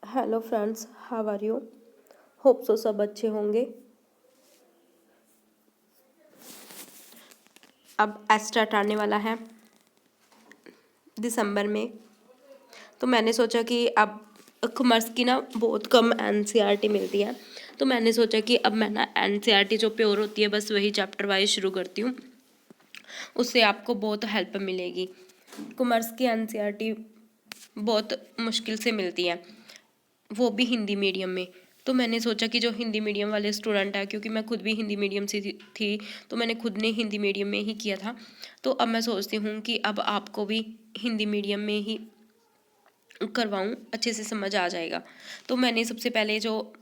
Hello friends, how are you? Hope so सब अच्छे होंगे। अब एस्टार्ट आने वाला है दिसंबर में, तो मैंने सोचा कि अब कॉमर्स की ना बहुत कम एनसीईआरटी मिलती है, तो मैंने सोचा कि अब मैं ना एनसीईआरटी जो प्योर होती है बस वही चैप्टर वाइज शुरू करती हूँ, उससे आपको बहुत हेल्प मिलेगी। कॉमर्स की एनसीईआरटी बहुत मुश्किल से मिलती है, वो भी हिंदी मीडियम में। तो मैंने सोचा कि जो हिंदी मीडियम वाले स्टूडेंट हैं, क्योंकि मैं खुद भी हिंदी मीडियम से थी, तो मैंने खुद ने हिंदी मीडियम में ही किया था, तो अब मैं सोचती हूँ कि अब आपको भी हिंदी मीडियम में ही करवाऊँ, अच्छे से समझ आ जाएगा। तो मैंने सबसे पहले जो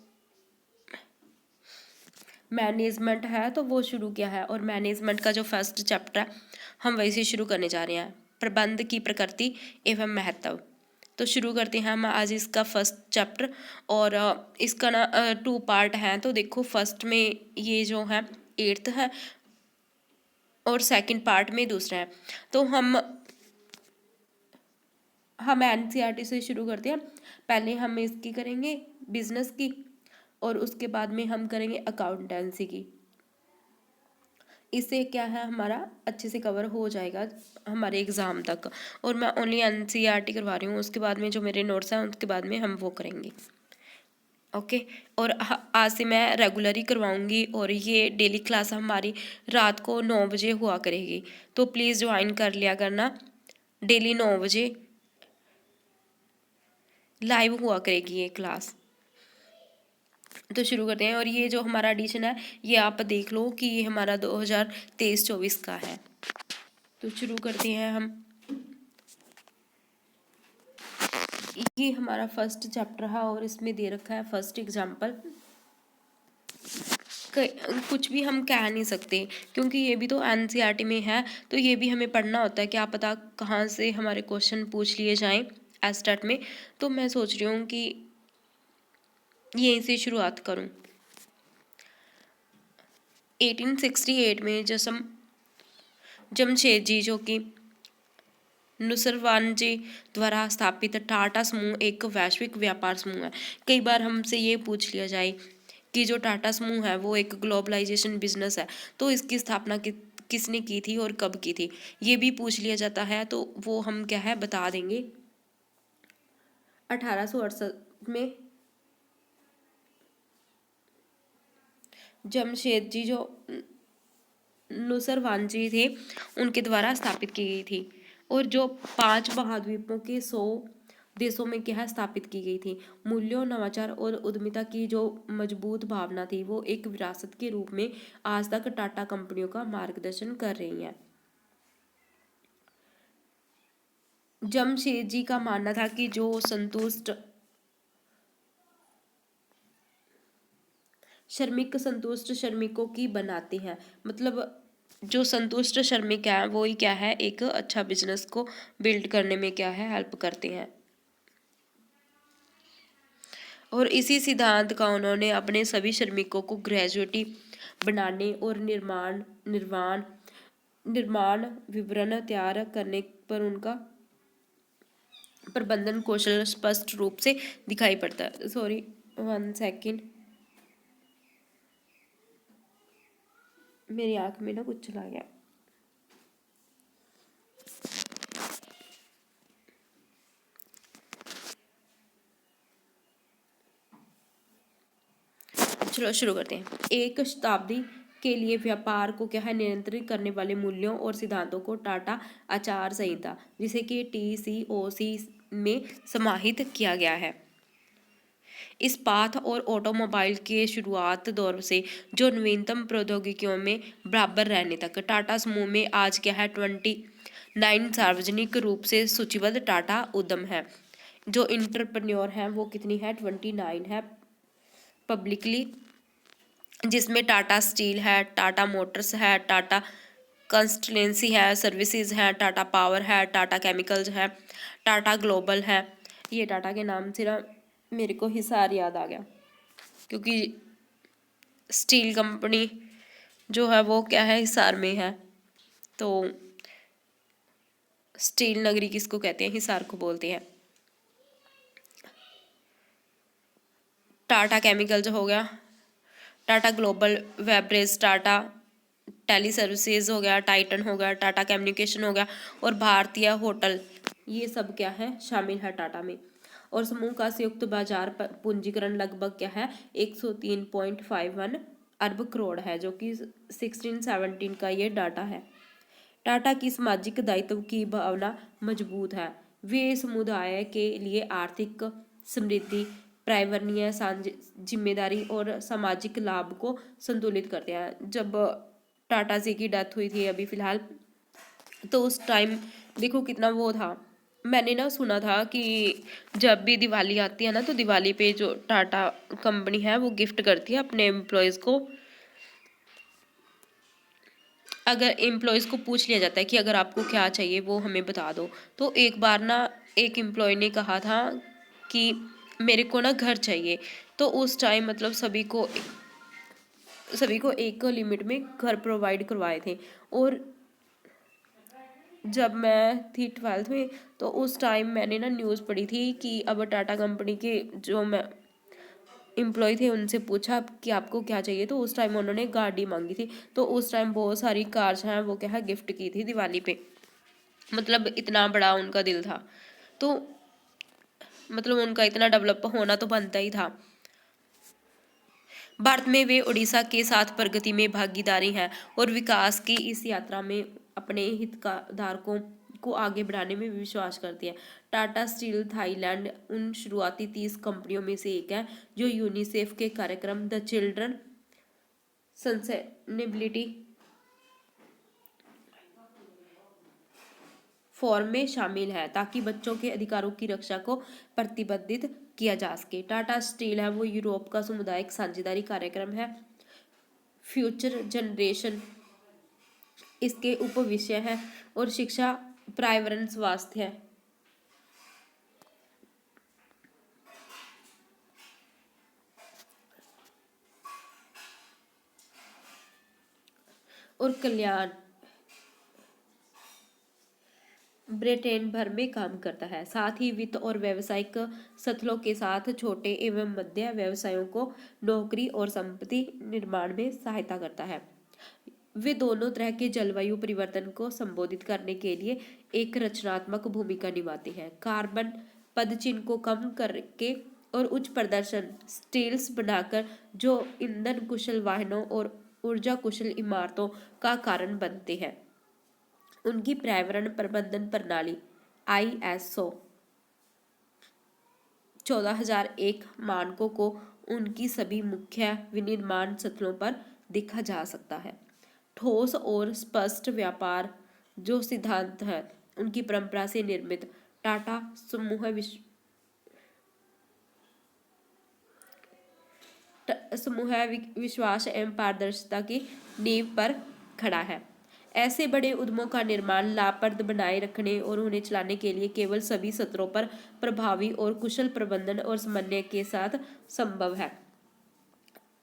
मैनेजमेंट है तो वो शुरू किया है, और मैनेजमेंट का जो फर्स्ट चैप्टर है हम वही से शुरू करने जा रहे हैं, प्रबंध की प्रकृति एवं महत्व। तो शुरू करते हैं हम आज इसका फर्स्ट चैप्टर। और इसका ना 2 पार्ट हैं, तो देखो फर्स्ट में ये जो है 8th है और सेकंड पार्ट में दूसरा है। तो हम एनसीईआरटी से शुरू करते हैं। पहले हम इसकी करेंगे बिजनेस की, और उसके बाद में हम करेंगे अकाउंटेंसी की। इससे क्या है, हमारा अच्छे से कवर हो जाएगा हमारे एग्ज़ाम तक। और मैं ओनली एनसीईआरटी करवा रही हूँ, उसके बाद में जो मेरे नोट्स हैं उसके बाद में हम वो करेंगे। ओके। और आज से मैं रेगुलर ही करवाऊँगी, और ये डेली क्लास हमारी रात को 9 बजे हुआ करेगी, तो प्लीज़ ज्वाइन कर लिया करना। डेली 9 बजे लाइव हुआ करेगी ये क्लास। तो शुरू करते हैं। और ये जो हमारा एडिशन है ये आप देख लो कि ये हमारा 2023-24 का है। तो शुरू करते हैं हम। ये हमारा फर्स्ट चैप्टर है, और इसमें दे रखा है फर्स्ट एग्जाम्पल। कुछ भी हम कह नहीं सकते, क्योंकि ये भी तो एनसीईआरटी में है, तो ये भी हमें पढ़ना होता है, क्या पता कहाँ से हमारे क्वेश्चन पूछ लिए जाएं एस्टार्ट में। तो मैं सोच रही हूँ कि यहीं से शुरुआत करूँ। 1868 में जमशेदजी जो कि नुसरवान जी द्वारा स्थापित टाटा समूह एक वैश्विक व्यापार समूह है। कई बार हमसे ये पूछ लिया जाए कि जो टाटा समूह है वो एक ग्लोबलाइजेशन बिजनेस है, तो इसकी स्थापना किसने की थी और कब की थी, ये भी पूछ लिया जाता है, तो वो हम क्या है बता देंगे। 1868 में जमशेदजी जो नुसरवान जी थे उनके द्वारा स्थापित की गई थी, और जो 5 महाद्वीपों के 100 देशों में क्या है स्थापित की गई थी। मूल्यों, नवाचार और उद्यमिता की जो मजबूत भावना थी वो एक विरासत के रूप में आज तक टाटा कंपनियों का मार्गदर्शन कर रही है। जमशेदजी का मानना था कि जो संतुष्ट श्रमिकों की बनाते हैं, मतलब जो संतुष्ट श्रमिक है वो ही क्या है एक अच्छा बिजनेस को बिल्ड करने में क्या है हेल्प करते हैं। और इसी सिद्धांत का उन्होंने अपने सभी श्रमिकों को ग्रेजुएटी बनाने और निर्माण विवरण तैयार करने पर उनका प्रबंधन कौशल स्पष्ट रूप से दिखाई पड़ता है। सॉरी, 1 सेकेंड, मेरी आंख में ना कुछ चला गया। चलो शुरू करते हैं। एक शताब्दी के लिए व्यापार को क्या है नियंत्रित करने वाले मूल्यों और सिद्धांतों को टाटा आचार संहिता, जिसे कि TCOC में समाहित किया गया है। इस्पात और ऑटोमोबाइल के शुरुआत दौर से जो नवीनतम प्रौद्योगिकियों में बराबर रहने तक टाटा समूह में आज क्या है 29 सार्वजनिक रूप से सूचीबद्ध टाटा उद्यम है। जो इंटरप्रेन्योर हैं वो कितनी है 29 है पब्लिकली, जिसमें टाटा स्टील है, टाटा मोटर्स है, टाटा कंसल्टेंसी है, सर्विसेज है, टाटा पावर है, टाटा केमिकल्स है, टाटा ग्लोबल है। ये टाटा के नाम से ना मेरे को हिसार याद आ गया, क्योंकि स्टील कंपनी जो है वो क्या है हिसार में है, तो स्टील नगरी किसको कहते हैं, हिसार को बोलते हैं। टाटा केमिकल्स हो गया, Tata global beverages, Tata tele services हो गया, टाइटन हो गया, टाटा कम्युनिकेशन हो गया और भारतीय होटल, ये सब क्या है शामिल है टाटा में। और समूह का संयुक्त बाजार पूंजीकरण लगभग क्या है 103.51 अरब करोड़ है, जो कि 1617 का ये डाटा है। टाटा की सामाजिक दायित्व की भावना मजबूत है। वे समुदाय के लिए आर्थिक समृद्धि, पर्यावरणीय जिम्मेदारी और सामाजिक लाभ को संतुलित करते हैं। जब टाटा जी की डेथ हुई थी अभी फिलहाल, तो उस टाइम देखो कितना वो था। मैंने ना सुना था कि जब भी दिवाली आती है ना, तो दिवाली पे जो टाटा कंपनी है वो गिफ्ट करती है अपने एम्प्लॉयज़ को। अगर एम्प्लॉयज़ को पूछ लिया जाता है कि अगर आपको क्या चाहिए वो हमें बता दो, तो एक बार ना एक एम्प्लॉय ने कहा था कि मेरे को ना घर चाहिए। तो उस टाइम मतलब सभी को एक लिमिट में घर प्रोवाइड करवाए थे। और जब मैं थी 12th में, तो उस टाइम मैंने ना न्यूज़ पढ़ी थी कि अब टाटा कंपनी के जो मैं एम्प्लॉय थे उनसे पूछा कि आपको क्या चाहिए, तो उस टाइम उन्होंने गाड़ी मांगी थी। तो उस टाइम बहुत सारी कार्स हैं वो क्या है गिफ्ट की थी दिवाली पे। मतलब इतना बड़ा उनका दिल था, तो मतलब उनका इतना डेवलप होना तो बनता ही था। भारत में वे उड़ीसा के साथ प्रगति में भागीदारी हैं और विकास की इस यात्रा में अपने हितधारकों को आगे बढ़ाने में विश्वास करती है। टाटा स्टील थाईलैंड उन शुरुआती 30 कंपनियों में से एक है जो यूनिसेफ के कार्यक्रम द चिल्ड्रन सस्टेनेबिलिटी फॉर्म में शामिल है, ताकि बच्चों के अधिकारों की रक्षा को प्रतिबंधित किया जा सके। टाटा स्टील है वो यूरोप का सामुदायिक साझेदारी कार्यक्रम है। फ्यूचर जनरेशन इसके उप विषय है और शिक्षा, पर्यावरण, स्वास्थ्य है और कल्याण ब्रिटेन भर में काम करता है। साथ ही वित्त और व्यावसायिक स्थलों के साथ छोटे एवं मध्य व्यवसायों को नौकरी और संपत्ति निर्माण में सहायता करता है। वे दोनों तरह के जलवायु परिवर्तन को संबोधित करने के लिए एक रचनात्मक भूमिका निभाते हैं। कार्बन पदचिह्न को कम करके और उच्च प्रदर्शन स्टील्स बनाकर जो ईंधन कुशल वाहनों और ऊर्जा कुशल इमारतों का कारण बनते हैं। उनकी पर्यावरण प्रबंधन प्रणाली ISO 14001 मानकों को उनकी सभी मुख्य विनिर्माण स्थलों पर देखा जा सकता है। ठोस और स्पष्ट व्यापार जो सिद्धांत है उनकी परंपरा से निर्मित टाटा समूह विश्वास एवं पारदर्शिता की नींव पर खड़ा है। ऐसे बड़े उद्यमों का निर्माण लाभप्रद बनाए रखने और उन्हें चलाने के लिए केवल सभी स्तरों पर प्रभावी और कुशल प्रबंधन और समन्वय के साथ संभव है।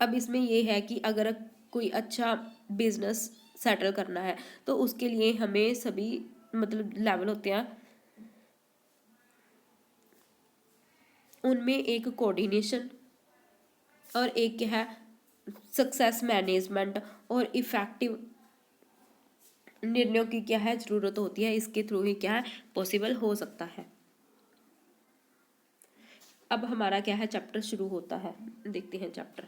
अब इसमें ये है कि अगर कोई अच्छा बिजनेस सेटल करना है तो उसके लिए हमें सभी मतलब लेवल होते हैं, उनमें एक कोऑर्डिनेशन और एक क्या है सक्सेस मैनेजमेंट और इफेक्टिव निर्णयों की क्या है जरूरत होती है। इसके थ्रू ही क्या है पॉसिबल हो सकता है। अब हमारा क्या है चैप्टर शुरू होता है, देखते हैं चैप्टर।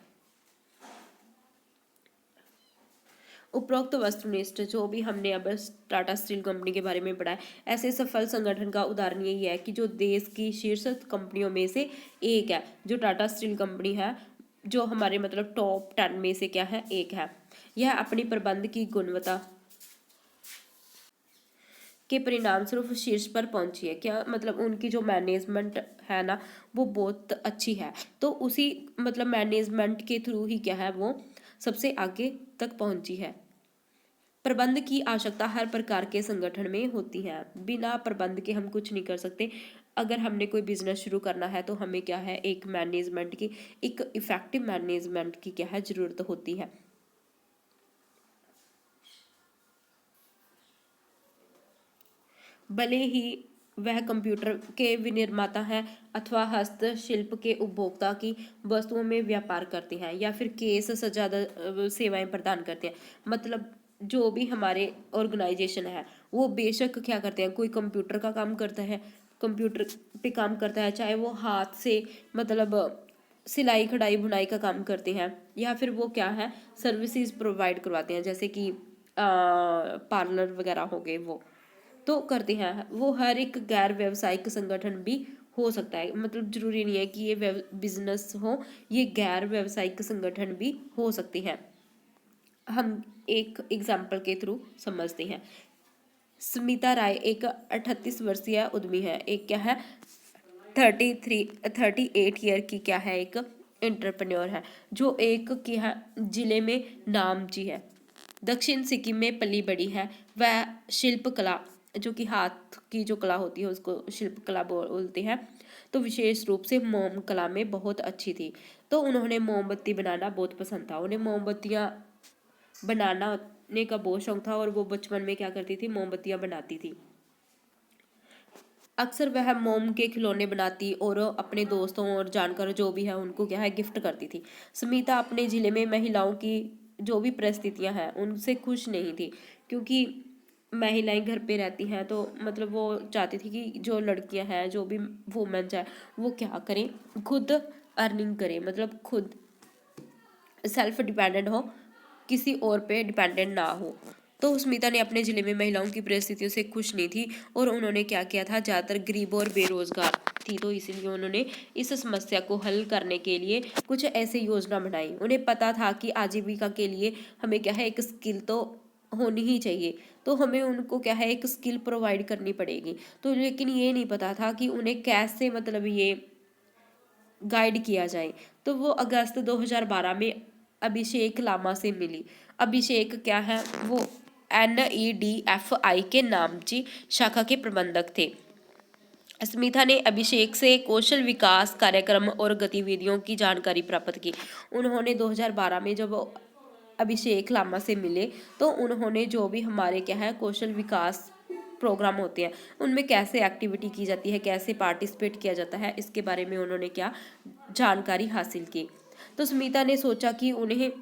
उपरोक्त वस्तुनिष्ठ जो भी हमने अब टाटा स्टील कंपनी के बारे में पढ़ा है, ऐसे सफल संगठन का उदाहरण यही है कि जो देश की शीर्ष कंपनियों में से एक है। जो टाटा स्टील कंपनी है जो हमारे मतलब टॉप 10 में से क्या है एक है। यह अपनी प्रबंध की गुणवत्ता के परिणाम स्वरूप शीर्ष पर पहुंची है। क्या मतलब उनकी जो मैनेजमेंट है ना वो बहुत अच्छी है, तो उसी मतलब मैनेजमेंट के थ्रू ही क्या है वो सबसे आगे तक पहुंची है। प्रबंध की आवश्यकता हर प्रकार के संगठन में होती है। बिना प्रबंध के हम कुछ नहीं कर सकते। अगर हमने कोई बिजनेस शुरू करना है तो हमें क्या है एक मैनेजमेंट की, एक इफेक्टिव मैनेजमेंट की क्या है जरूरत होती है। भले ही वह कंप्यूटर के विनिर्माता हैं अथवा हस्तशिल्प के उपभोक्ता की वस्तुओं में व्यापार करते हैं, या फिर केस सज्जादा सेवाएं प्रदान करते हैं। मतलब जो भी हमारे ऑर्गेनाइजेशन है वो बेशक क्या करते हैं, कोई कंप्यूटर का काम करता है, कंप्यूटर पे काम करता है, चाहे वो हाथ से मतलब सिलाई कढ़ाई बुनाई का काम करते हैं, या फिर वो क्या है सर्विसेज प्रोवाइड करवाते हैं, जैसे कि पार्लर वगैरह हो गए, वो तो करते हैं। वो हर एक गैर व्यवसायिक संगठन भी हो सकता है, मतलब जरूरी नहीं है कि ये बिजनेस हो, ये गैर व्यवसायिक संगठन भी हो सकते हैं। हम एक एग्जाम्पल के थ्रू समझते हैं। स्मिता राय एक 38 वर्षीय उद्यमी है, एक क्या है 38 ईयर की क्या है एक एंटरप्रेन्योर है, जो एक क्या जिले में नामची है, दक्षिण सिक्किम में पली बड़ी है। वह शिल्प कला, जो कि हाथ की जो कला होती है उसको शिल्प कला बोलते हैं, तो विशेष रूप से मोम कला में बहुत अच्छी थी। तो उन्होंने मोमबत्ती बनाना बहुत पसंद था, उन्हें मोमबत्तियाँ बनाने का बहुत शौक था, और वो बचपन में क्या करती थी, मोमबत्तियाँ बनाती थी। अक्सर वह मोम के खिलौने बनाती और अपने दोस्तों और जानकार जो भी है उनको क्या है गिफ्ट करती थी। स्मिता अपने ज़िले में महिलाओं की जो भी परिस्थितियां हैं उनसे खुश नहीं थी, क्योंकि महिलाएं घर पे रहती हैं, तो मतलब वो चाहती थी कि जो लड़कियां हैं, जो भी वुमेन्स है, वो क्या करें, खुद अर्निंग करें, मतलब खुद सेल्फ डिपेंडेंट हो, किसी और पे डिपेंडेंट ना हो। तो स्मिता ने अपने ज़िले में महिलाओं की परिस्थितियों से खुश नहीं थी, और उन्होंने क्या किया था, ज़्यादातर गरीब और बेरोजगार थी, तो इसीलिए उन्होंने इस समस्या को हल करने के लिए कुछ ऐसे योजना बनाई। उन्हें पता था कि आजीविका के लिए हमें क्या है एक स्किल तो होनी ही चाहिए, तो हमें उनको क्या है एक स्किल प्रोवाइड करनी पड़ेगी। तो लेकिन ये नहीं पता था कि उन्हें कैसे मतलब ये गाइड किया जाए। तो वो अगस्त 2012 में अभिषेक लामा से मिली। अभिषेक क्या है, वो NEDFI के नामची शाखा के प्रबंधक थे। स्मिता ने अभिषेक से कौशल विकास कार्यक्रम और गतिविधियों की जानकारी प्राप्त की। उन्होंने 2012 में जब अभिषेक लामा से मिले, तो उन्होंने जो भी हमारे क्या है कौशल विकास प्रोग्राम होते हैं उनमें कैसे एक्टिविटी की जाती है, कैसे पार्टिसिपेट किया जाता है, इसके बारे में उन्होंने क्या जानकारी हासिल की। तो स्मिता ने सोचा कि उन्हें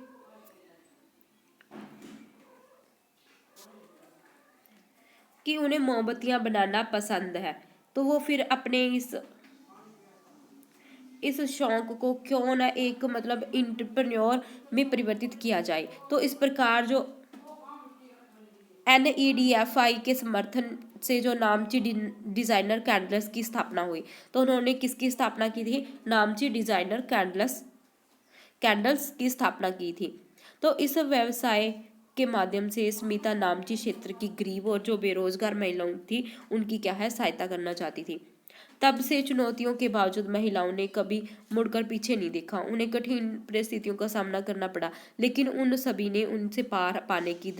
मोमबत्तियां बनाना पसंद है, तो वो फिर अपने इस शौक को क्यों ना एक मतलब इंटरप्रेन्योर में परिवर्तित किया जाए। तो इस प्रकार जो NEDFI के समर्थन से जो नामची डिजाइनर कैंडल्स की स्थापना हुई। तो उन्होंने किसकी स्थापना की थी, नामची डिजाइनर कैंडल्स की स्थापना की थी। तो इस व्यवसाय के माध्यम से स्मिता नामची क्षेत्र की गरीब और जो बेरोजगार महिलाओं थी उनकी क्या है सहायता करना चाहती थी। तब से चुनौतियों के बावजूद महिलाओं ने कभी मुड़कर पीछे नहीं देखा। उन्हें कठिन परिस्थितियों का सामना करना पड़ा, लेकिन उन सभी ने उनसे पार पाने की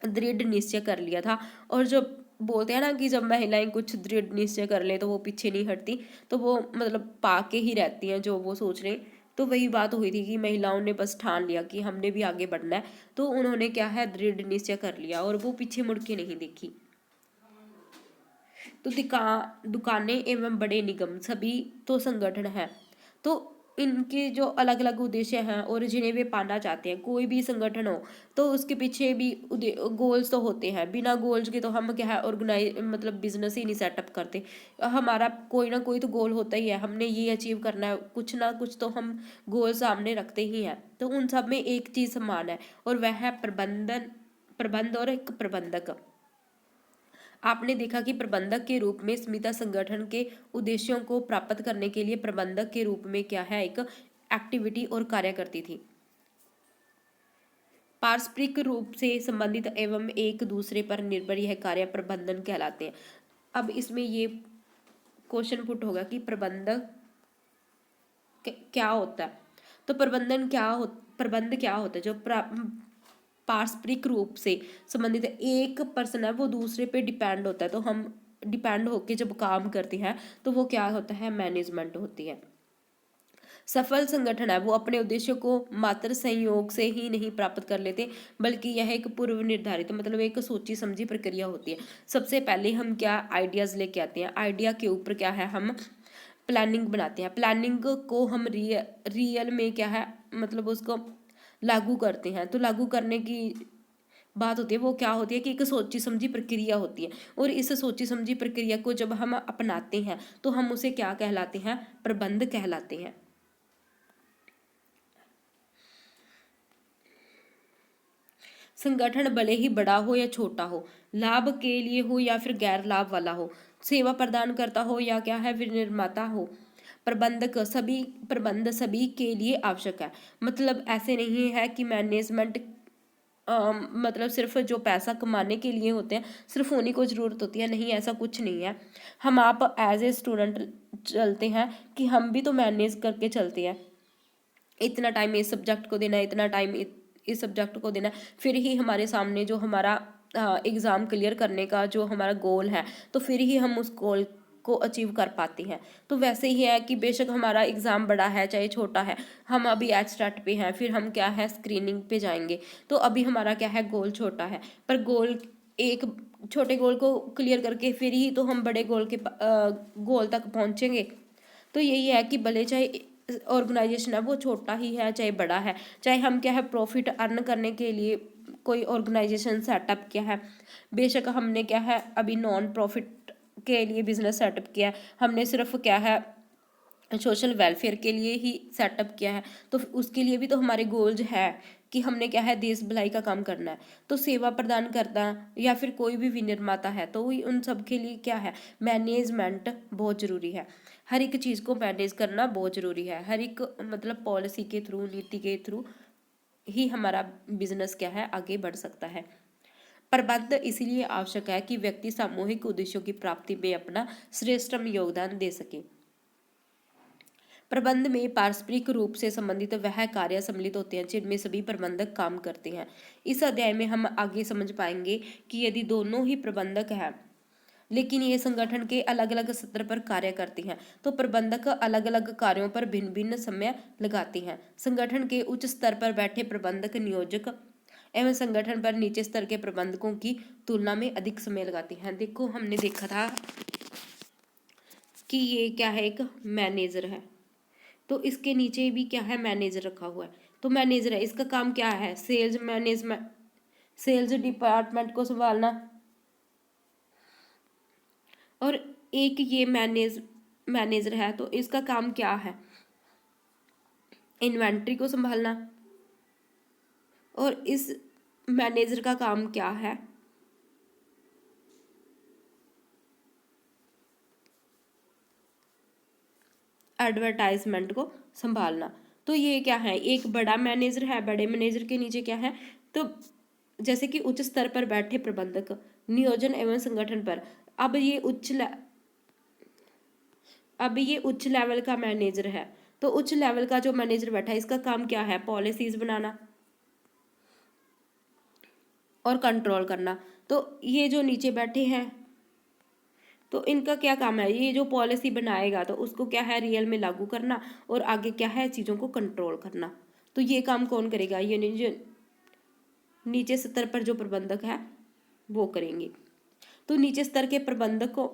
दृढ़ निश्चय कर लिया था। और जब बोलते हैं ना कि जब महिलाएं कुछ दृढ़ निश्चय कर ले तो वो पीछे नहीं हटती, तो वो मतलब पाके ही रहती हैं जो वो सोच रहे। तो वही बात हुई थी कि महिलाओं ने बस ठान लिया कि हमने भी आगे बढ़ना है, तो उन्होंने क्या है दृढ़ निश्चय कर लिया और वो पीछे मुड़ के नहीं देखी। तो दुकानें एवं बड़े निगम सभी तो संगठन है, तो इनके जो अलग अलग उद्देश्य हैं और जिन्हें वे पाना चाहते हैं, कोई भी संगठन हो तो उसके पीछे भी गोल्स तो होते हैं। बिना गोल्स के तो हम क्या है ऑर्गेनाइज मतलब बिजनेस ही नहीं सेटअप करते। हमारा कोई ना कोई तो गोल होता ही है, हमने ये अचीव करना है, कुछ ना कुछ तो हम गोल सामने रखते ही हैं। तो उन सब में एक चीज़ समान है, और वह है प्रबंध और एक प्रबंधक। आपने देखा कि प्रबंधक के रूप में स्मिता संगठन के उद्देश्यों को प्राप्त करने के लिए प्रबंधक के रूप में क्या है एक एक्टिविटी और कार्य करती थी। पारस्परिक रूप से संबंधित एवं एक दूसरे पर निर्भर यह कार्य प्रबंधन कहलाते हैं। अब इसमें ये क्वेश्चन पुट होगा कि प्रबंधक क्या होता है। तो प्रबंध क्या होता है, जो पारस्परिक रूप से संबंधित एक पर्सन है वो दूसरे पे डिपेंड होता है, तो हम डिपेंड होके जब काम करते हैं तो वो क्या होता है मैनेजमेंट होती है। सफल संगठन है वो अपने उद्देश्यों को मात्र संयोग से ही नहीं प्राप्त कर लेते, बल्कि यह एक पूर्व निर्धारित मतलब एक सोची समझी प्रक्रिया होती है। सबसे पहले हम क्या आइडियाज लेके आते हैं, आइडिया के ऊपर क्या है हम प्लानिंग बनाते हैं, प्लानिंग को हम रियल में क्या है मतलब उसको लागू करते हैं। तो लागू करने की बात होती है वो क्या होती है कि एक सोची समझी प्रक्रिया होती है, और इस सोची समझी प्रक्रिया को जब हम अपनाते हैं तो हम उसे क्या कहलाते हैं, प्रबंध कहलाते हैं। संगठन भले ही बड़ा हो या छोटा हो, लाभ के लिए हो या फिर गैर लाभ वाला हो, सेवा प्रदान करता हो या क्या है विनिर्माता हो, प्रबंध सभी के लिए आवश्यक है। मतलब ऐसे नहीं है कि मैनेजमेंट मतलब सिर्फ जो पैसा कमाने के लिए होते हैं सिर्फ उन्हीं को ज़रूरत होती है, नहीं ऐसा कुछ नहीं है। हम आप एज ए स्टूडेंट चलते हैं कि हम भी तो मैनेज करके चलते हैं, इतना टाइम इस सब्जेक्ट को देना है, इतना टाइम इस सब्जेक्ट को देना है, फिर ही हमारे सामने जो हमारा एग्ज़ाम क्लियर करने का जो हमारा गोल है तो फिर ही हम उस गोल को अचीव कर पाते हैं। तो वैसे ही है कि बेशक हमारा एग्ज़ाम बड़ा है चाहे छोटा है, हम अभी एच स्टार्ट पे हैं, फिर हम क्या है स्क्रीनिंग पे जाएंगे, तो अभी हमारा क्या है गोल छोटा है, पर गोल एक छोटे गोल को क्लियर करके फिर ही तो हम बड़े गोल के गोल तक पहुँचेंगे। तो यही है कि भले चाहे ऑर्गेनाइजेशन है वो छोटा ही है चाहे बड़ा है, चाहे हम क्या है प्रॉफिट अर्न करने के लिए कोई ऑर्गेनाइजेशन सेटअप किया है, बेशक हमने क्या है अभी नॉन प्रॉफिट के लिए बिजनेस सेटअप किया है, हमने सिर्फ क्या है सोशल वेलफेयर के लिए ही सेटअप किया है, तो उसके लिए भी तो हमारे गोल्स है कि हमने क्या है देश भलाई का काम करना है। तो सेवा प्रदान करना या फिर कोई भी विनिर्माता है तो उन सब के लिए क्या है मैनेजमेंट बहुत ज़रूरी है। हर एक चीज़ को मैनेज करना बहुत ज़रूरी है, हर एक मतलब पॉलिसी के थ्रू नीति के थ्रू ही हमारा बिजनेस क्या है आगे बढ़ सकता है। प्रबंध इसीलिए आवश्यक है कि व्यक्ति सामूहिक उद्देश्यों की प्राप्ति में अपना श्रेष्ठतम योगदान दे सके। प्रबंध में पारस्परिक रूप से संबंधित वह कार्य सम्मिलित होते हैं जिनमें सभी प्रबंधक काम करते हैं। इस अध्याय में हम आगे समझ पाएंगे कि यदि दोनों ही प्रबंधक हैं लेकिन ये संगठन के अलग अलग स्तर पर कार्य करते हैं तो प्रबंधक अलग अलग कार्यों पर भिन्न भिन्न समय लगाते हैं। संगठन के उच्च स्तर पर बैठे प्रबंधक नियोजक एवं संगठन पर नीचे स्तर के प्रबंधकों की तुलना में अधिक समय लगाते हैं। देखो हमने देखा था कि ये क्या है एक मैनेजर है, तो इसके नीचे भी क्या है मैनेजर रखा हुआ है, तो मैनेजर है इसका काम क्या है सेल्स मैनेजमेंट, सेल्स डिपार्टमेंट को संभालना, और एक ये मैनेजर है तो इसका काम क्या है इन्वेंट्री को संभालना, और इस मैनेजर का काम क्या है एडवर्टाइजमेंट को संभालना। तो ये क्या है एक बड़ा मैनेजर है, बड़े मैनेजर के नीचे क्या है तो जैसे कि उच्च स्तर पर बैठे प्रबंधक नियोजन एवं संगठन पर, अब ये उच्च लेवल का मैनेजर है, तो उच्च लेवल का जो मैनेजर बैठा है इसका काम क्या है पॉलिसीज बनाना और कंट्रोल करना। तो ये जो नीचे बैठे हैं तो इनका क्या काम है, ये जो पॉलिसी बनाएगा तो उसको क्या है रियल में लागू करना और आगे क्या है चीज़ों को कंट्रोल करना। तो ये काम कौन करेगा, ये नीचे स्तर पर जो प्रबंधक है वो करेंगे। तो नीचे स्तर के प्रबंधकों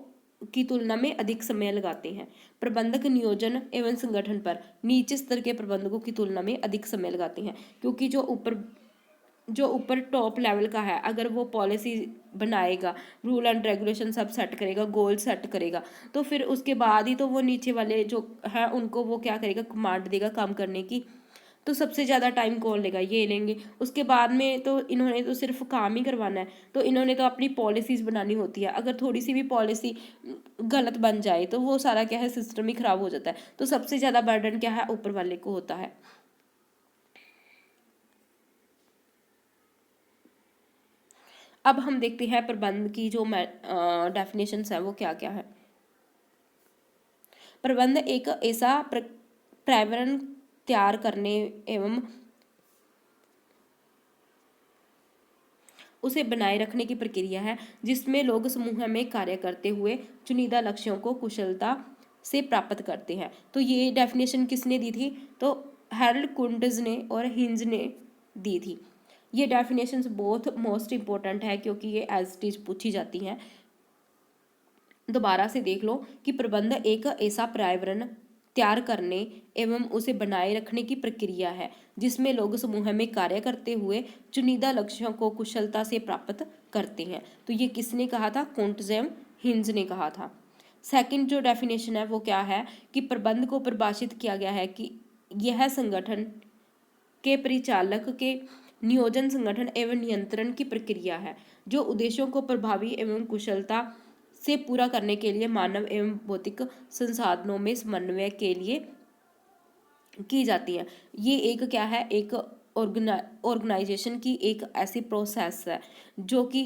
की तुलना में अधिक समय लगाते हैं। प्रबंधक नियोजन एवं संगठन पर नीचे स्तर के प्रबंधकों की तुलना में अधिक समय लगाते हैं, क्योंकि जो ऊपर टॉप लेवल का है अगर वो पॉलिसी बनाएगा, रूल एंड रेगुलेशन सब सेट करेगा, गोल सेट करेगा, तो फिर उसके बाद ही तो वो नीचे वाले जो है उनको वो क्या करेगा कमांड देगा काम करने की। तो सबसे ज़्यादा टाइम कौन लेगा, ये लेंगे। उसके बाद में तो इन्होंने तो सिर्फ काम ही करवाना है, तो इन्होंने तो अपनी पॉलिसीज़ बनानी होती है, अगर थोड़ी सी भी पॉलिसी गलत बन जाए तो वो सारा क्या है सिस्टम ही खराब हो जाता है। तो सबसे ज़्यादा बर्डन क्या है ऊपर वाले को होता है। अब हम देखते हैं प्रबंध की जो डेफिनेशंस है वो क्या क्या है। प्रबंध एक ऐसा पर्यावरण तैयार करने एवं उसे बनाए रखने की प्रक्रिया है जिसमें लोग समूह में कार्य करते हुए चुनिंदा लक्ष्यों को कुशलता पूर्वक हासिल करने की कोशिश करते हैं। प्रबंध एक ऐसा पर्यावरण तैयार करने एवं उसे बनाए रखने की प्रक्रिया है जिसमें लोग समूह में कार्य करते हुए चुनिंदा लक्ष्यों को कुशलता पूर्वक हासिल करने की कोशिश करते हैं। से प्राप्त करते हैं। तो ये डेफिनेशन किसने दी थी? तो हैरल्ड कुंटज ने और हिंज ने दी थी। ये डेफिनेशंस बहुत मोस्ट इंपॉर्टेंट है क्योंकि ये एज इट इज पूछी जाती हैं। दोबारा से देख लो कि प्रबंध एक ऐसा पर्यावरण तैयार करने एवं उसे बनाए रखने की प्रक्रिया है जिसमें लोग समूह में कार्य करते हुए चुनिंदा लक्ष्यों को कुशलता से प्राप्त करते हैं। तो ये किसने कहा था? कुंटज एवं हिंज ने कहा था। सेकंड जो डेफिनेशन है वो क्या है कि प्रबंध को परिभाषित किया गया है कि यह संगठन के परिचालक के नियोजन, संगठन एवं नियंत्रण की प्रक्रिया है जो उद्देश्यों को प्रभावी एवं कुशलता से पूरा करने के लिए मानव एवं भौतिक संसाधनों में समन्वय के लिए की जाती है। ये एक क्या है? एक ऑर्गेनाइजेशन की एक ऐसी प्रोसेस है जो कि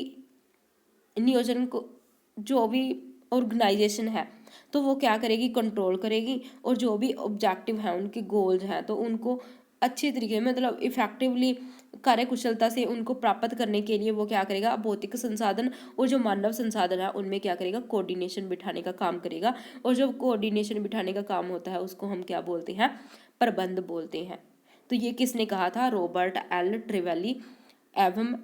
नियोजन को, जो भी ऑर्गेनाइजेशन है तो वो क्या करेगी? कंट्रोल करेगी, और जो भी ऑब्जेक्टिव है, उनके गोल्स हैं, तो उनको अच्छी तरीके मतलब इफेक्टिवली कार्यकुशलता से उनको प्राप्त करने के लिए वो क्या करेगा? भौतिक संसाधन और जो मानव संसाधन है उनमें क्या करेगा? कोऑर्डिनेशन बिठाने का काम करेगा। और जो कोऑर्डिनेशन बिठाने का काम होता है उसको हम क्या बोलते हैं? प्रबंध बोलते हैं। तो ये किसने कहा था? रॉबर्ट एल ट्रेवेली एवं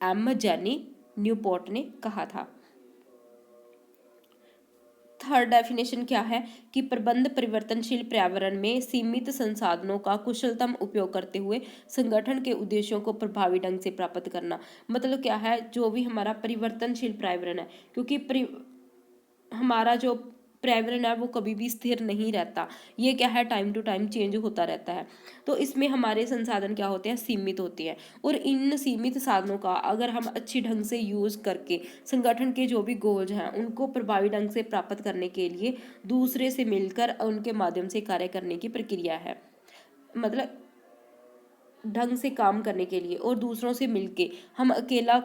एम जेनी न्यूपोर्ट ने कहा था। थर्ड डेफिनेशन क्या है कि प्रबंध परिवर्तनशील पर्यावरण में सीमित संसाधनों का कुशलतम उपयोग करते हुए संगठन के उद्देश्यों को प्रभावी ढंग से प्राप्त करना। मतलब क्या है? जो भी हमारा परिवर्तनशील पर्यावरण है, क्योंकि हमारा जो पर्यावरण है वो कभी भी स्थिर नहीं रहता, ये क्या है? टाइम टू टाइम चेंज होता रहता है। तो इसमें हमारे संसाधन क्या होते हैं? सीमित होते हैं। और इन सीमित साधनों का अगर हम अच्छी ढंग से यूज़ करके संगठन के जो भी गोल्स हैं उनको प्रभावी ढंग से प्राप्त करने के लिए दूसरे से मिलकर उनके माध्यम से कार्य करने की प्रक्रिया है। मतलब ढंग से काम करने के लिए और दूसरों से मिलके, हम अकेला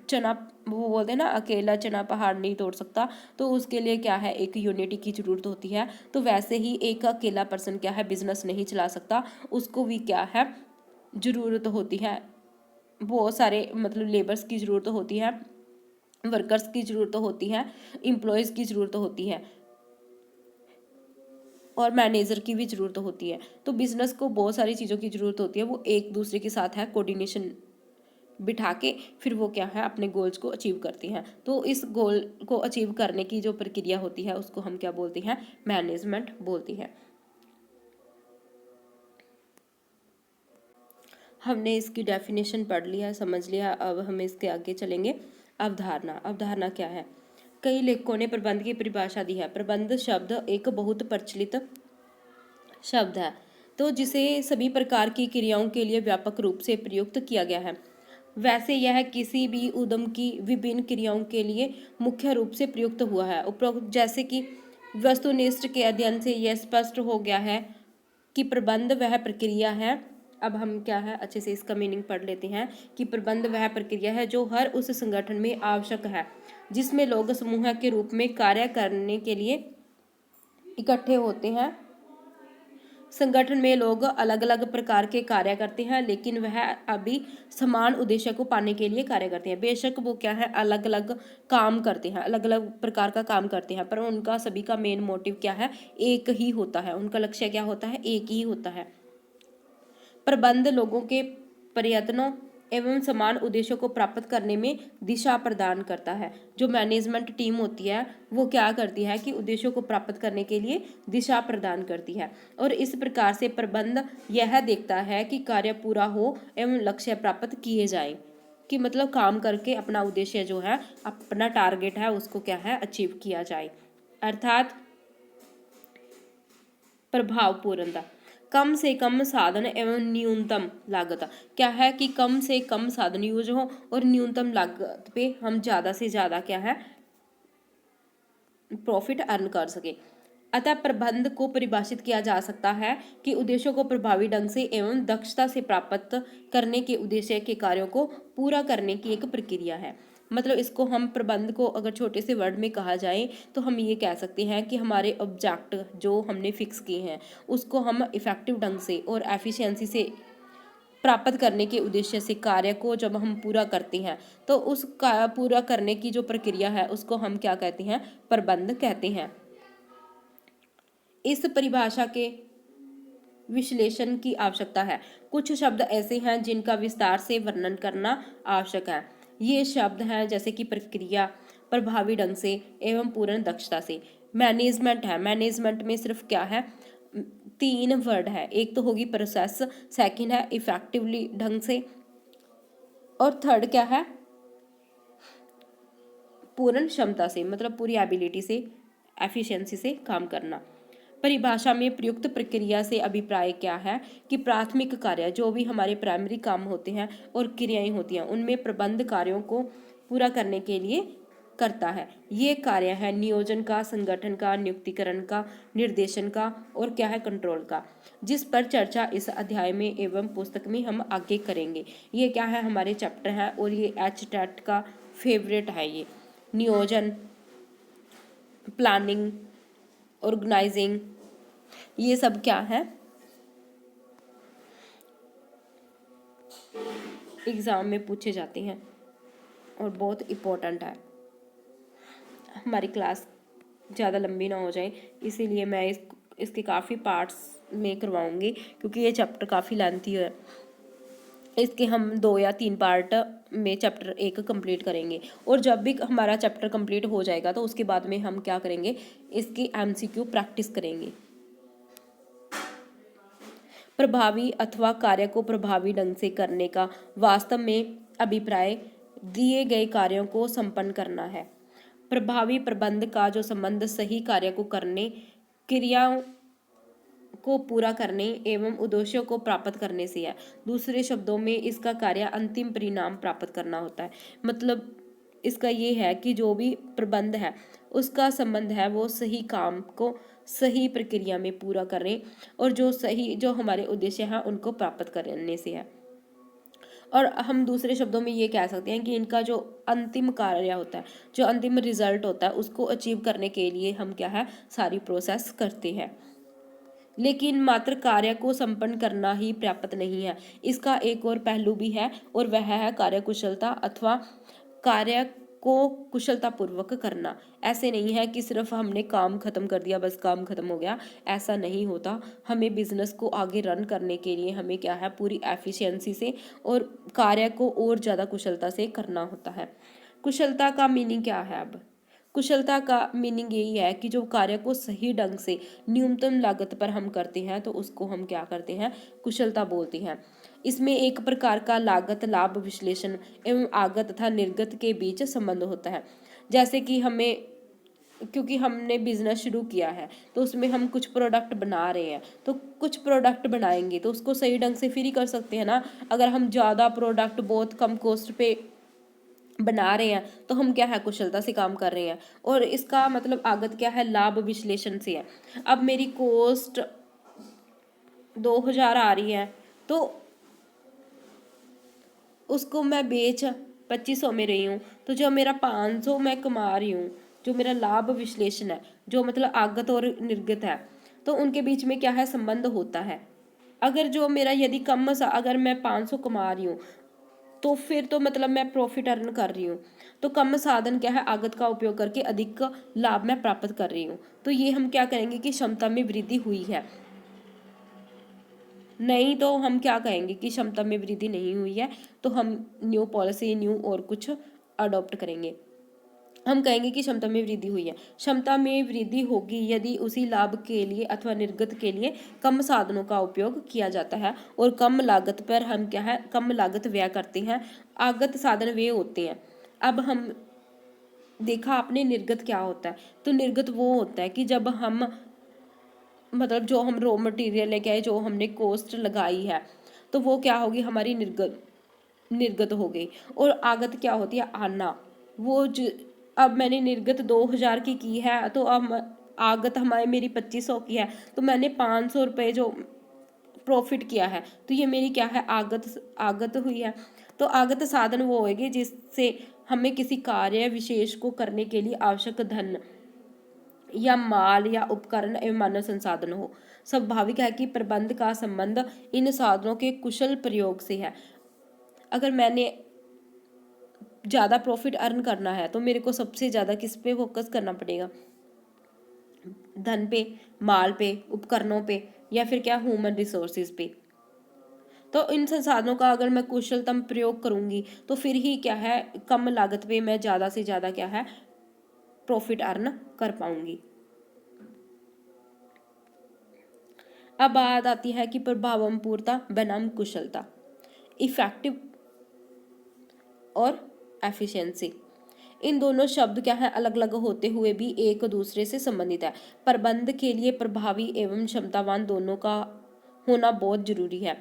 चना, वो बोलते हैं ना, अकेला चना पहाड़ नहीं तोड़ सकता, तो उसके लिए क्या है? एक यूनिटी की जरूरत होती है। तो वैसे ही एक अकेला पर्सन क्या है? बिजनेस नहीं चला सकता, उसको भी क्या है? जरूरत होती है, बहुत सारे मतलब लेबर्स की जरूरत होती है, वर्कर्स की जरूरत होती है, एम्प्लॉयज़ की जरूरत होती है, और मैनेजर की भी ज़रूरत होती है। तो बिज़नेस को बहुत सारी चीज़ों की ज़रूरत होती है, वो एक दूसरे के साथ है कोऑर्डिनेशन बिठा के फिर वो क्या है? अपने गोल्स को अचीव करती हैं। तो इस गोल को अचीव करने की जो प्रक्रिया होती है उसको हम क्या बोलते हैं? मैनेजमेंट बोलते हैं। हमने इसकी डेफिनेशन पढ़ लिया, समझ लिया, अब हम इसके आगे चलेंगे। अवधारणा। अवधारणा क्या है? कई लेखकों ने प्रबंध की परिभाषा दी है। प्रबंध शब्द एक बहुत प्रचलित शब्द है तो जिसे सभी प्रकार की क्रियाओं के लिए व्यापक रूप से प्रयुक्त किया गया है। वैसे यह किसी भी उद्यम की विभिन्न क्रियाओं के लिए मुख्य रूप से प्रयुक्त हुआ है। उपरोक्त जैसे कि वस्तुनिष्ठ के अध्ययन से यह स्पष्ट हो गया है कि प्रबंध वह प्रक्रिया है। अब हम क्या है? अच्छे से इसका मीनिंग पढ़ लेते हैं कि प्रबंध वह प्रक्रिया है जो हर उस संगठन में आवश्यक है जिसमें लोग समूह के रूप में कार्य करने के लिए इकट्ठे होते हैं। संगठन में लोग अलग अलग प्रकार के कार्य करते हैं लेकिन वह अभी समान उद्देश्य को पाने के लिए कार्य करते हैं। बेशक वो क्या है? अलग अलग काम करते हैं, अलग अलग प्रकार का काम करते हैं, पर उनका सभी का मेन मोटिव क्या है? एक ही होता है। उनका लक्ष्य क्या होता है? एक ही होता है। प्रबंध लोगों के प्रयत्नों एवं समान उद्देश्यों को प्राप्त करने में दिशा प्रदान करता है। जो मैनेजमेंट टीम होती है वो क्या करती है कि उद्देश्यों को प्राप्त करने के लिए दिशा प्रदान करती है, और इस प्रकार से प्रबंध यह देखता है कि कार्य पूरा हो एवं लक्ष्य प्राप्त किए जाएं, कि मतलब काम करके अपना उद्देश्य जो है, अपना टारगेट है, उसको क्या है? अचीव किया जाए। अर्थात प्रभावपूर्णता, कम से कम साधन एवं न्यूनतम लागत। क्या है कि कम से कम साधन यूज हो और न्यूनतम लागत पे हम ज़्यादा से ज़्यादा क्या है? प्रॉफिट अर्न कर सके। अतः प्रबंध को परिभाषित किया जा सकता है कि उद्देश्यों को प्रभावी ढंग से एवं दक्षता से प्राप्त करने के उद्देश्य के कार्यों को पूरा करने की एक प्रक्रिया है। मतलब इसको हम प्रबंध को अगर छोटे से वर्ड में कहा जाए तो हम ये कह सकते हैं कि हमारे ऑब्जेक्ट जो हमने फिक्स किए हैं उसको हम इफेक्टिव ढंग से और एफिशिएंसी से प्राप्त करने के उद्देश्य से कार्य को जब हम पूरा करते हैं तो उस पूरा करने की जो प्रक्रिया है उसको हम क्या कहते हैं? प्रबंध कहते हैं। इस परिभाषा के विश्लेषण की आवश्यकता है। कुछ शब्द ऐसे हैं जिनका विस्तार से वर्णन करना आवश्यक है। ये शब्द हैं जैसे कि प्रक्रिया, प्रभावी ढंग से एवं पूर्ण दक्षता से। मैनेजमेंट है, मैनेजमेंट में सिर्फ क्या है, 3 वर्ड है। एक तो होगी प्रोसेस, सेकंड है इफेक्टिवली ढंग से, और थर्ड क्या है, पूर्ण क्षमता से, मतलब पूरी एबिलिटी से, एफिशिएंसी से काम करना। परिभाषा में प्रयुक्त प्रक्रिया से अभिप्राय क्या है कि प्राथमिक कार्य, जो भी हमारे प्राइमरी काम होते हैं और क्रियाएं होती हैं, उनमें प्रबंध कार्यों को पूरा करने के लिए करता है। ये कार्य है नियोजन का, संगठन का, नियुक्तिकरण का, निर्देशन का और क्या है, कंट्रोल का, जिस पर चर्चा इस अध्याय में एवं पुस्तक में हम आगे करेंगे। ये क्या है, हमारे चैप्टर है और ये HTET का फेवरेट है। ये नियोजन, प्लानिंग, ऑर्गेनाइजिंग, ये सब क्या है, एग्जाम में पूछे जाते हैं और बहुत इम्पोर्टेंट है। हमारी क्लास ज़्यादा लंबी ना हो जाए, इसीलिए मैं इसके काफ़ी पार्ट्स में करवाऊंगी, क्योंकि ये चैप्टर काफ़ी लेंथी है। इसके हम 2 या 3 पार्ट में चैप्टर 1 कंप्लीट करेंगे, और जब भी हमारा चैप्टर कंप्लीट हो जाएगा तो उसके बाद में हम क्या करेंगे, इसकी MCQ प्रैक्टिस करेंगे। प्रभावी अथवा कार्य को प्रभावी ढंग से करने का वास्तव में अभिप्राय दिए गए कार्यों को संपन्न करना है। प्रभावी प्रबंध का जो संबंध सही कार्य को करने, क्रियाओं को पूरा करने एवं उद्देश्यों को प्राप्त करने से है। दूसरे शब्दों में इसका कार्य अंतिम परिणाम प्राप्त करना होता है। मतलब इसका ये है कि जो भी प्रबंध है उसका संबंध है वो सही काम को सही प्रक्रिया में पूरा करें, और जो हमारे उद्देश्य हैं उनको प्राप्त करने से है। और हम दूसरे शब्दों में ये कह सकते हैं कि इनका जो अंतिम कार्य होता है, जो अंतिम रिजल्ट होता है, उसको अचीव करने के लिए हम क्या है, सारी प्रोसेस करते हैं। लेकिन मात्र कार्य को संपन्न करना ही पर्याप्त नहीं है, इसका एक और पहलू भी है, और वह है कार्यकुशलता अथवा कार्य को कुशलतापूर्वक करना। ऐसे नहीं है कि सिर्फ हमने काम खत्म कर दिया, बस काम खत्म हो गया, ऐसा नहीं होता। हमें बिजनेस को आगे रन करने के लिए हमें क्या है, पूरी एफिशिएंसी से और कार्य को और ज़्यादा कुशलता से करना होता है। कुशलता का मीनिंग क्या है? अब कुशलता का मीनिंग यही है कि जो कार्य को सही ढंग से न्यूनतम लागत पर हम करते हैं तो उसको हम क्या करते हैं, कुशलता बोलते हैं। इसमें एक प्रकार का लागत लाभ विश्लेषण एवं आगत तथा निर्गत के बीच संबंध होता है। जैसे कि क्योंकि हमने बिजनेस शुरू किया है तो उसमें हम कुछ प्रोडक्ट बना रहे हैं, तो कुछ प्रोडक्ट बनाएंगे तो उसको सही ढंग से फिर ही कर सकते हैं ना। अगर हम ज़्यादा प्रोडक्ट बहुत कम कॉस्ट पे बना रहे हैं तो हम क्या है, कुशलता से काम कर रहे हैं। और इसका मतलब आगत क्या है, लाभ विश्लेषण से है। अब मेरी कॉस्ट 2000 आ रही है तो उसको मैं बेच 2500 में रही हूँ, तो जो मेरा 500 मैं कमा रही हूँ, जो मेरा लाभ विश्लेषण है, जो मतलब आगत और निर्गत है, तो उनके बीच में क्या है, संबंध होता है। अगर जो मेरा यदि अगर मैं 500 कमा रही हूँ तो फिर तो मतलब मैं प्रॉफिट अर्न कर रही हूँ, तो कम साधन क्या है, आगत का उपयोग करके अधिक लाभ मैं प्राप्त कर रही हूँ, तो ये हम क्या करेंगे कि क्षमता में वृद्धि हुई है। नहीं तो हम क्या कहेंगे कि क्षमता में वृद्धि नहीं हुई है, तो हम न्यू पॉलिसी, न्यू और कुछ अडॉप्ट करेंगे। हम कहेंगे कि क्षमता में वृद्धि हुई है। क्षमता में वृद्धि होगी यदि उसी लाभ के लिए अथवा निर्गत के लिए कम साधनों का उपयोग किया जाता है और कम लागत पर हम क्या है, कम लागत व्यय करते हैं। आगत साधन वे होते हैं। अब हम देखा आपने निर्गत क्या होता है, तो निर्गत वो होता है कि जब हम मतलब जो हम रॉ मटेरियल लेके आए, जो हमने कॉस्ट लगाई है, तो वो क्या होगी, हमारी निर्गत हो गई। और आगत क्या होती है, आना। अब मैंने निर्गत 2000 की है, तो अब आगत मेरी 2500 की है, तो मैंने 500 रुपये जो प्रॉफिट किया है, तो ये मेरी क्या है, आगत हुई है। तो आगत साधन वो होगी जिससे हमें किसी कार्य विशेष को करने के लिए आवश्यक धन या माल या उपकरण एवं मानव संसाधन हो। स्वाभाविक है कि प्रबंध का संबंध इन साधनों के कुशल प्रयोग से है। अगर मैंने ज़्यादा प्रॉफिट अर्न करना है तो मेरे को सबसे ज़्यादा किस पे फोकस करना पड़ेगा, धन पे, माल पे, उपकरणों पे, या फिर क्या ह्यूमन रिसोर्सेज पे। तो इन संसाधनों का अगर मैं कुशलतम प्रयोग करूंगी तो फिर ही क्या है, कम लागत पे मैं ज़्यादा से ज़्यादा क्या है प्रॉफिट अर्न कर पाऊंगी। अब बात आती है कि प्रभावपूर्णता बनाम कुशलता, इफेक्टिव और एफिशिएंसी। इन दोनों शब्द क्या है अलग अलग होते हुए भी एक दूसरे से संबंधित है। प्रबंध के लिए प्रभावी एवं क्षमतावान दोनों का होना बहुत जरूरी है।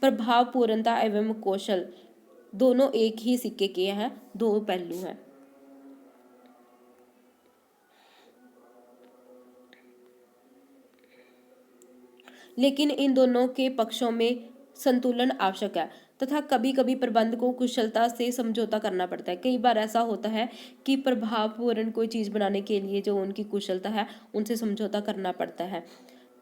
प्रभावपूर्णता एवं कौशल दोनों एक ही सिक्के के हैं, दो पहलू हैं। लेकिन इन दोनों के पक्षों में संतुलन आवश्यक है तथा कभी कभी प्रबंध को कुशलता से समझौता करना पड़ता है। कई बार ऐसा होता है कि प्रभावपूर्ण कोई चीज़ बनाने के लिए जो उनकी कुशलता है उनसे समझौता करना पड़ता है।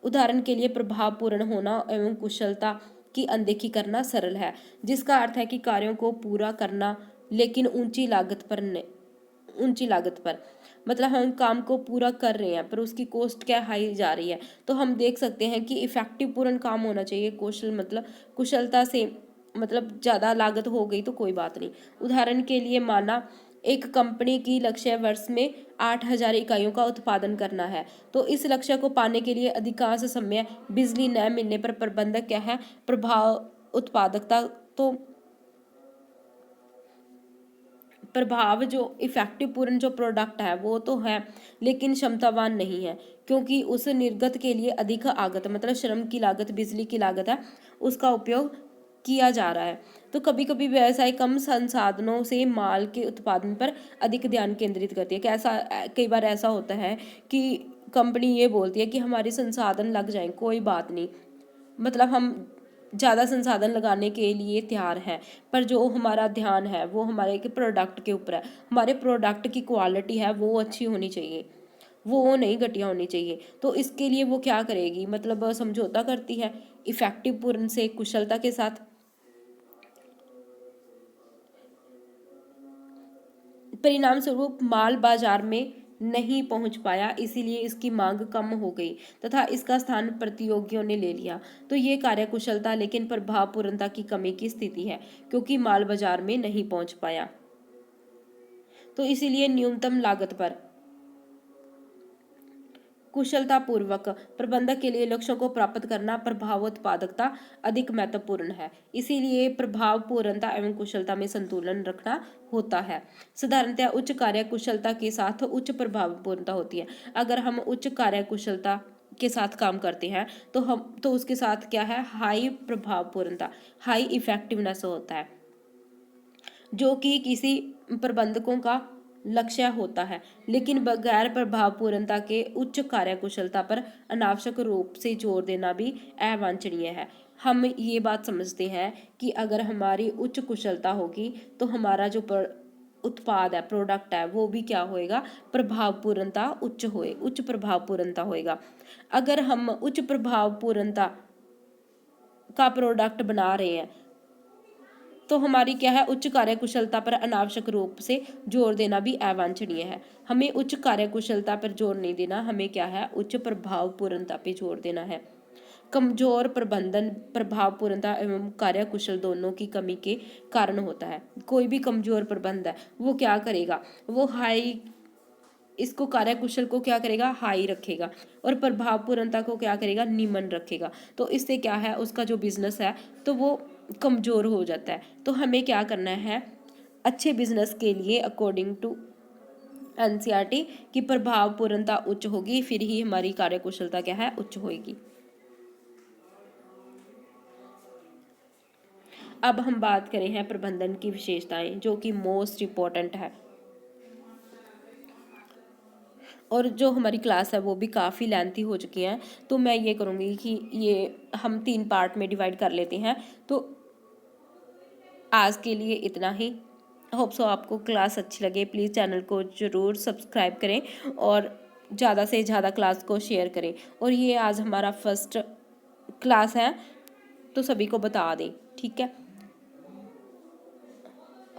उदाहरण के लिए प्रभावपूर्ण होना एवं कुशलता की अनदेखी करना सरल है, जिसका अर्थ है कि कार्यों को पूरा करना लेकिन ऊंची लागत पर, मतलब हम काम को पूरा कर रहे हैं पर उसकी कॉस्ट क्या हाई जा रही है। तो हम देख सकते हैं कि इफेक्टिव पूर्ण काम होना चाहिए, कौशल मतलब कुशलता से मतलब ज़्यादा लागत हो गई तो कोई बात नहीं। उदाहरण के लिए माना एक कंपनी की लक्ष्य वर्ष में 8,000 इकाइयों का उत्पादन करना है, तो इस लक्ष्य को पाने के लिए अधिकांश समय बिजली न मिलने पर प्रबंधक क्या है उत्पादकता तो प्रभाव जो इफेक्टिव पूर्ण जो प्रोडक्ट है वो तो है लेकिन क्षमतावान नहीं है, क्योंकि उस निर्गत के लिए अधिक आगत मतलब श्रम की लागत, बिजली की लागत है, उसका उपयोग किया जा रहा है। तो कभी कभी व्यवसाय कम संसाधनों से माल के उत्पादन पर अधिक ध्यान केंद्रित करती है। कैसा कई बार ऐसा होता है कि कंपनी ये बोलती है कि हमारे संसाधन लग जाएं, कोई बात नहीं, मतलब हम ज़्यादा संसाधन लगाने के लिए तैयार हैं, पर जो हमारा ध्यान है वो हमारे के प्रोडक्ट के ऊपर है। हमारे प्रोडक्ट की क्वालिटी है वो अच्छी होनी चाहिए, वो नहीं घटिया होनी चाहिए। तो इसके लिए वो क्या करेगी, मतलब समझौता करती है इफेक्टिव पूर्ण से, कुशलता के साथ। परिणाम स्वरूप माल बाजार में नहीं पहुंच पाया, इसीलिए इसकी मांग कम हो गई तथा इसका स्थान प्रतियोगियों ने ले लिया। तो ये कार्यकुशलता लेकिन प्रभावपूर्णता की कमी की स्थिति है, क्योंकि माल बाजार में नहीं पहुंच पाया। तो इसीलिए न्यूनतम लागत पर कुशलता पूर्वक प्रबंधक के लिए लक्ष्यों को प्राप्त करना प्रभाव उत्पादकता अधिक महत्वपूर्ण है। इसीलिए प्रभाव पूर्णता एवं कुशलता में संतुलन रखना होता है। साधारणतः उच्च कार्य कुशलता के साथ उच्च प्रभावपूर्णता होती है। अगर हम उच्च कार्य कुशलता के साथ काम करते हैं तो उसके साथ क्या है, हाई प्रभावपूर्णता, हाई इफेक्टिवनेस होता है, जो कि किसी प्रबंधकों का लक्ष्य होता है। लेकिन बगैर प्रभावपूर्णता के उच्च कार्यकुशलता पर अनावश्यक रूप से जोर देना भी अवांछनीय है। हम ये बात समझते हैं कि अगर हमारी उच्च कुशलता होगी तो हमारा जो उत्पाद है, प्रोडक्ट है, वो भी क्या होएगा, प्रभावपूर्णता उच्च प्रभावपूर्णता होएगा। अगर हम उच्च प्रभावपूर्णता का प्रोडक्ट बना रहे हैं तो हमारी क्या है, उच्च कार्यकुशलता पर अनावश्यक रूप से जोर देना भी अवांछनीय है। हमें उच्च कार्यकुशलता पर जोर नहीं देना, हमें क्या है, उच्च प्रभावपूर्णता पे जोर देना है। कमजोर प्रबंधन प्रभावपूर्णता एवं कार्यकुशल दोनों की कमी के कारण होता है। कोई भी कमजोर प्रबंध है वो क्या करेगा, वो हाई इसको कार्यकुशल को क्या करेगा, हाई रखेगा, और प्रभावपूर्णता को क्या करेगा, निम्न रखेगा। तो इससे क्या है, उसका जो बिजनेस है तो वो कमजोर हो जाता है। तो हमें क्या करना है, अच्छे बिजनेस के लिए अकॉर्डिंग टू एनसीईआरटी की प्रभावपूर्णता उच्च होगी, फिर ही हमारी कार्यकुशलता क्या है, उच्च होगी। अब हम बात करें हैं प्रबंधन की विशेषताएं, जो कि मोस्ट इम्पोर्टेंट है, और जो हमारी क्लास है वो भी काफ़ी लेंथी हो चुकी है, तो मैं ये करूँगी कि ये हम 3 पार्ट में डिवाइड कर लेते हैं। तो आज के लिए इतना ही। होप सो आपको क्लास अच्छी लगे। प्लीज़ चैनल को ज़रूर सब्सक्राइब करें और ज़्यादा से ज़्यादा क्लास को शेयर करें। और ये आज हमारा फर्स्ट क्लास है तो सभी को बता दें, ठीक है।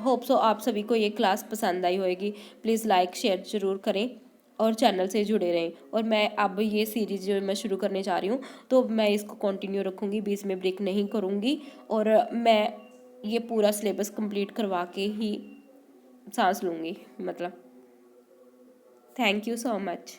होप सो आप सभी को ये क्लास पसंद आई होगी। प्लीज़ लाइक शेयर ज़रूर करें और चैनल से जुड़े रहें। और मैं अब ये सीरीज़ जो मैं शुरू करने जा रही हूँ तो मैं इसको कंटिन्यू रखूँगी, बीच में ब्रेक नहीं करूँगी, और मैं ये पूरा सिलेबस कंप्लीट करवा के ही सांस लूँगी मतलब। Thank you so much.